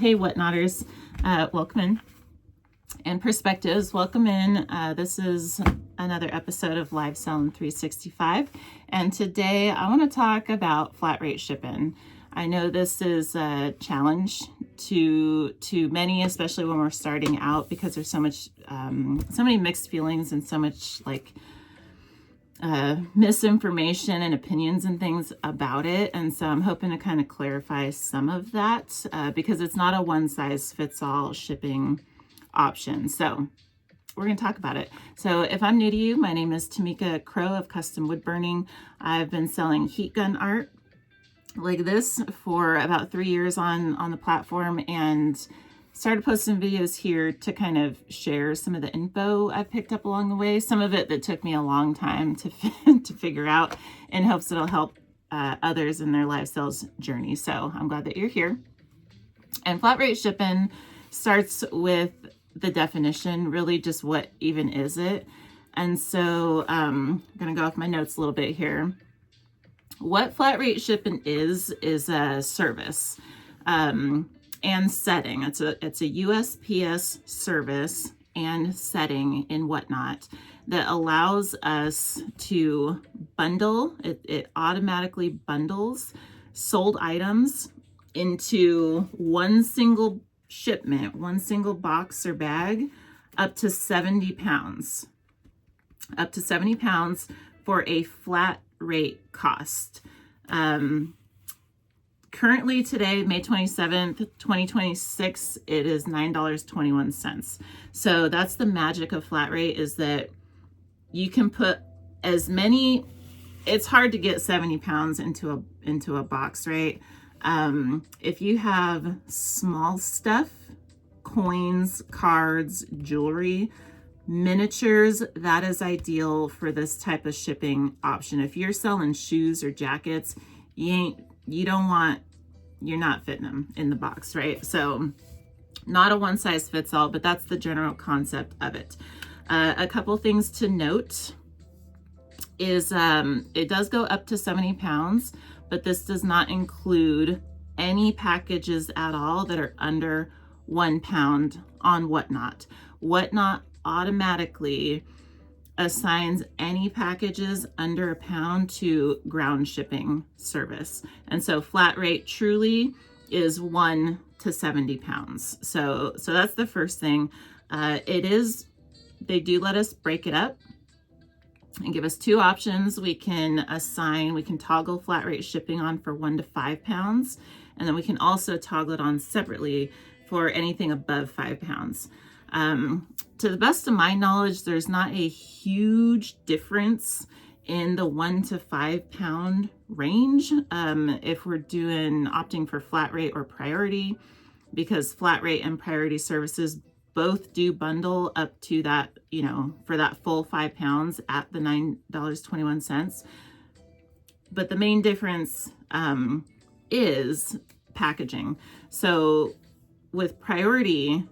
Hey, Whatnotters, welcome in. And Perspectives, welcome in. This is another episode of Live Selling 365. And today I want to talk about flat rate shipping. I know this is a challenge to many, especially when we're starting out, because there's so much, so many mixed feelings and so much misinformation and opinions and things about it. And so I'm hoping to kind of clarify some of that because it's not a one size fits all shipping option. So we're going to talk about it. So if I'm new to you, my name is Tamika Crow of Custom Wood Burning. I've been selling heat gun art like this for about 3 years on the platform, and started posting videos here to kind of share some of the info I've picked up along the way. Some of it that took me a long time to figure out, in hopes it'll help others in their live sales journey. So I'm glad that you're here. And flat rate shipping starts with the definition, really just what even is it. And so I'm going to go off my notes a little bit here. What flat rate shipping is a service and setting. It's a USPS service and setting and whatnot that allows us to bundle. It automatically bundles sold items into one single shipment, one single box or bag, up to 70 pounds. Up to 70 pounds for a flat rate cost. Currently today, May 27th, 2026, it is $9.21. So that's the magic of flat rate, is that you can put as many, it's hard to get 70 pounds into a box, right? If you have small stuff, coins, cards, jewelry, miniatures, that is ideal for this type of shipping option. If you're selling shoes or jackets, you're not fitting them in the box, right? So not a one size fits all, but that's the general concept of it. A couple things to note is it does go up to 70 pounds, but this does not include any packages at all that are under 1 pound on Whatnot. Whatnot automatically assigns any packages under a pound to ground shipping service. And so flat rate truly is 1 to 70 pounds. So that's the first thing. They do let us break it up and give us two options. We can toggle flat rate shipping on for 1 to 5 pounds. And then we can also toggle it on separately for anything above 5 pounds. To the best of my knowledge, there's not a huge difference in the 1 to 5 pound range if we're opting for flat rate or priority, because flat rate and priority services both do bundle up to that, for that full 5 pounds at the $9.21. But the main difference is packaging. So with priority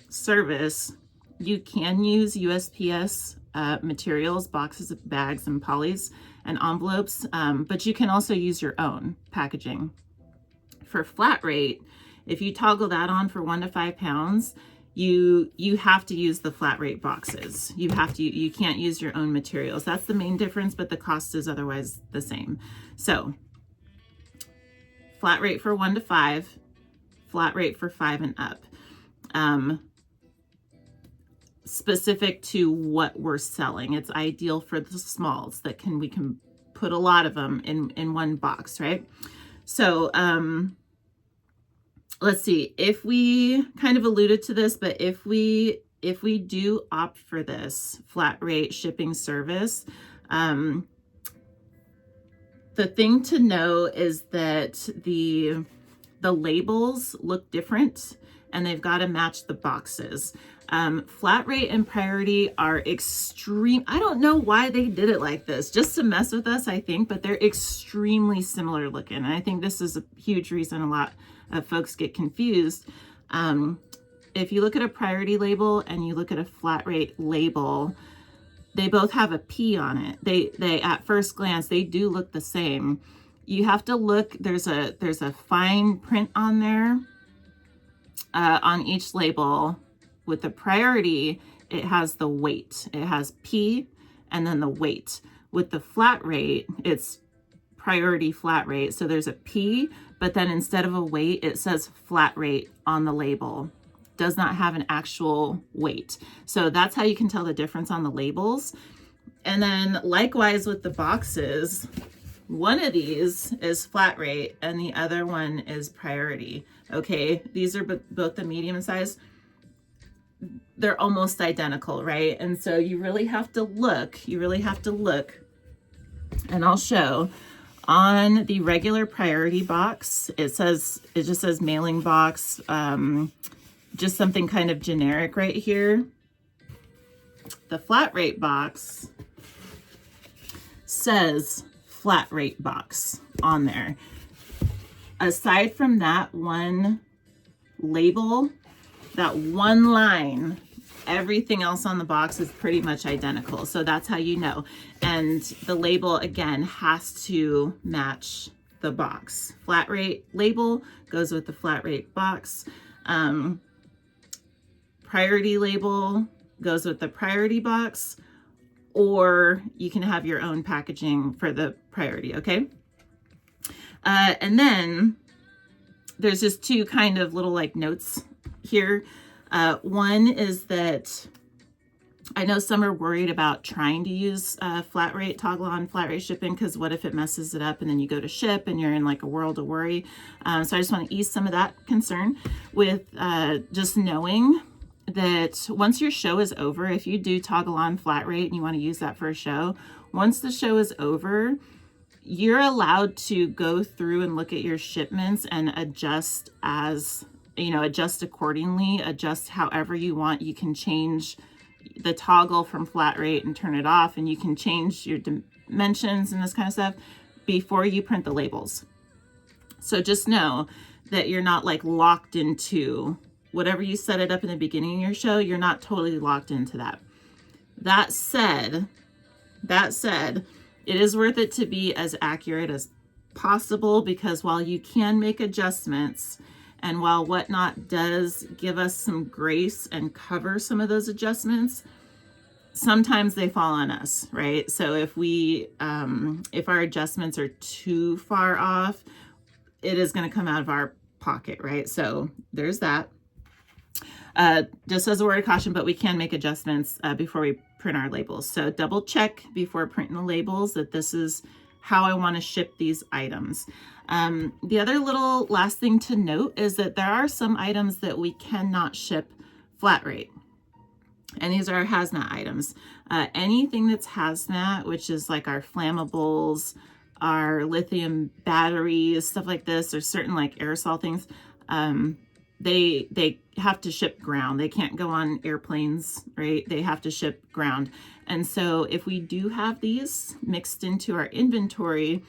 service, you can use USPS materials, boxes, bags, and polys and envelopes, but you can also use your own packaging. For flat rate, if you toggle that on for 1 to 5 pounds, you have to use the flat rate boxes. You can't use your own materials. That's the main difference, but the cost is otherwise the same. So flat rate for 1 to 5, flat rate for 5 and up. Specific to what we're selling. It's ideal for the smalls we can put a lot of them in one box, right? So let's see, if we kind of alluded to this, but if we do opt for this flat rate shipping service, the thing to know is that the labels look different and they've got to match the boxes. Flat rate and priority are extreme. I don't know why they did it like this, just to mess with us, I think, but they're extremely similar looking. And I think this is a huge reason a lot of folks get confused. If you look at a priority label and you look at a flat rate label, they both have a P on it. They at first glance, they do look the same. You have to look, there's a fine print on there on each label. With the priority, it has the weight. It has P and then the weight. With the flat rate, it's priority flat rate. So there's a P, but then instead of a weight, it says flat rate on the label. Does not have an actual weight. So that's how you can tell the difference on the labels. And then likewise with the boxes, one of these is flat rate and the other one is priority. Okay, these are both the medium size. They're almost identical, right? And so you really have to look, and I'll show. On the regular priority box, it just says mailing box, just something kind of generic right here. The flat rate box says flat rate box on there. Aside from that one label, that one line, everything else on the box is pretty much identical. So that's how you know. And the label, again, has to match the box. Flat rate label goes with the flat rate box. Priority label goes with the priority box, or you can have your own packaging for the priority, okay? And then there's just two kind of little like notes here. One is that I know some are worried about trying to use flat rate, toggle on flat rate shipping, because what if it messes it up and then you go to ship and you're in like a world of worry. So I just want to ease some of that concern with just knowing that once your show is over, if you do toggle on flat rate and you want to use that for a show, once the show is over, you're allowed to go through and look at your shipments and adjust as, you know, adjust accordingly, adjust however you want. You can change the toggle from flat rate and turn it off, and you can change your dimensions and this kind of stuff before you print the labels. So just know that you're not like locked into whatever you set it up in the beginning of your show. You're not totally locked into that. That said, it is worth it to be as accurate as possible, because while you can make adjustments, and while Whatnot does give us some grace and cover some of those adjustments, sometimes they fall on us, right? So if our adjustments are too far off, it is going to come out of our pocket, right? So there's that. Just as a word of caution, but we can make adjustments before we print our labels. So double check before printing the labels that this is how I want to ship these items. The other little last thing to note is that there are some items that we cannot ship flat rate. And these are our hazmat items. Anything that's hazmat, which is like our flammables, our lithium batteries, stuff like this, or certain like aerosol things, they have to ship ground. They can't go on airplanes, right? They have to ship ground. And so if we do have these mixed into our inventory,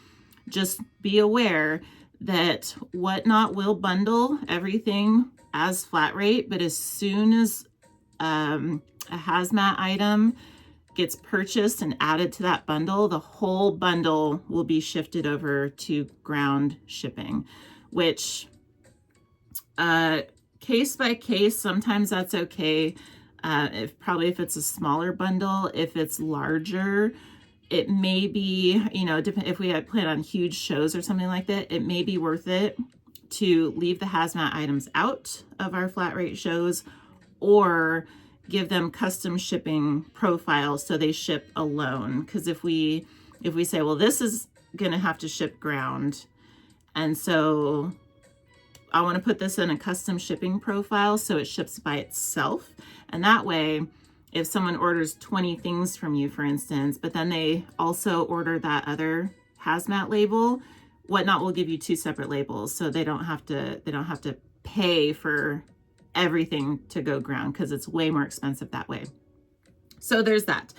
just be aware that Whatnot will bundle everything as flat rate, but as soon as a hazmat item gets purchased and added to that bundle, the whole bundle will be shifted over to ground shipping, which case by case, sometimes that's okay. If it's a smaller bundle. If it's larger, it may be, you know, if we had planned on huge shows or something like that, it may be worth it to leave the hazmat items out of our flat rate shows, or give them custom shipping profiles so they ship alone. Because if we say, well, this is gonna have to ship ground, and so I want to put this in a custom shipping profile so it ships by itself. And that way, if someone orders 20 things from you, for instance, but then they also order that other hazmat label, Whatnot will give you two separate labels, so they don't have to pay for everything to go ground, because it's way more expensive that way. So there's that.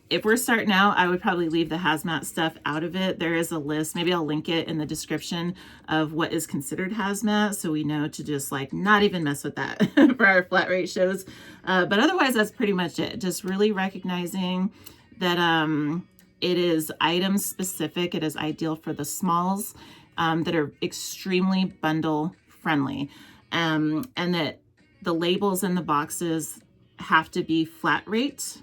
If we're starting out, I would probably leave the hazmat stuff out of it. There is a list, maybe I'll link it in the description, of what is considered hazmat, so we know to just like not even mess with that for our flat rate shows. But otherwise, that's pretty much it. Just really recognizing that it is item specific. It is ideal for the smalls that are extremely bundle friendly. and that the labels in the boxes have to be flat rate,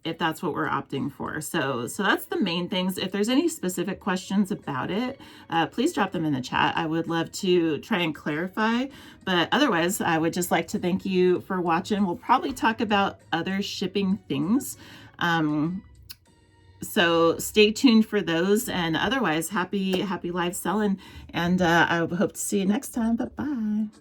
if that's what we're opting for. So that's the main things. If there's any specific questions about it, please drop them in the chat. I would love to try and clarify, but otherwise I would just like to thank you for watching. We'll probably talk about other shipping things. So stay tuned for those, and otherwise happy live selling, and I hope to see you next time. Bye-bye.